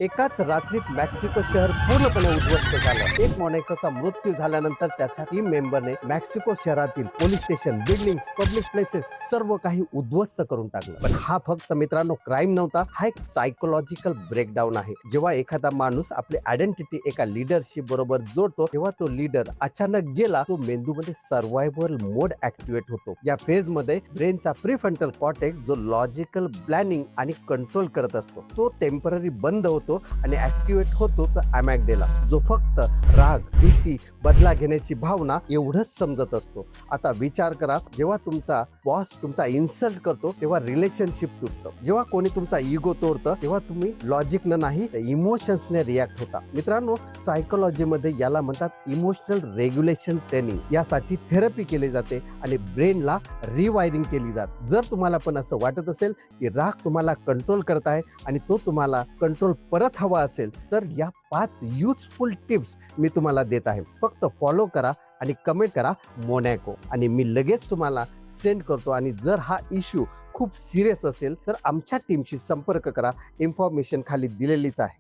एकाच रात्रीत मेक्सिको शहर पूर्णपणे उद्ध्वस्त झालं. एक मोनॅकोचा मृत्यू झाल्यानंतर त्याच्या टीम मेंबरने मेक्सिको शहरातील police station, buildings, public places सर्व काही उद्ध्वस्त करून टाकलं. पण हा फक्त मित्रांनो क्राईम नव्हता, हा एक सायकोलॉजिकल ब्रेकडाऊन आहे. जेव्हा एखादा माणूस आपली आयडेंटिटी एका लीडरशिप बरोबर जोडतो, तेव्हा तो लीडर अचानक गेला, तो मेंदूमध्ये सर्व्हायव्हल मोड ऍक्टिव्हेट होतो. या फेज मध्ये ब्रेनचा प्रीफ्रंटल कॉर्टेक्स जो लॉजिकल प्लॅनिंग आणि कंट्रोल करत असतो, तो टेम्पररी बंद होतो आणि ऍक्टिव्हेट होतो तर अमॅगडेला, जो फक्त राग, भीती, बदला घेण्याची भावना एवढंच समजत असतो. आता विचार करा, जेव्हा तुमचा बॉस तुमचा इन्सल्ट करतो तेव्हा रिलेशनशिप तुटतं. जेव्हा कोणी तुमचा इगो तोडतं तेव्हा तुम्ही लॉजिकनं नाही इमोशन्सने रिॲक्ट होता. मित्रांनो, सायकोलॉजीमध्ये याला म्हणतात इमोशनल रेग्युलेशन ट्रेनिंग. यासाठी थेरपी केली जाते आणि ब्रेनला रिवायरिंग केली जाते. जर तुम्हाला पण असं वाटत असेल की राग तुम्हाला कंट्रोल करत आहे आणि तो तुम्हाला कंट्रोल परत हवा असेल, तर या 5 युजफुल टिप्स मी तुम्हाला देत आहे. फक्त फॉलो करा आणि कमेंट करा मोनॅको, आणि मी लगेच तुम्हाला सेंड करतो. आणि जर हा इश्यू खूप सिरियस असेल तर आमच्या टीमशी संपर्क करा. इन्फॉर्मेशन खाली दिलेलीच आहे.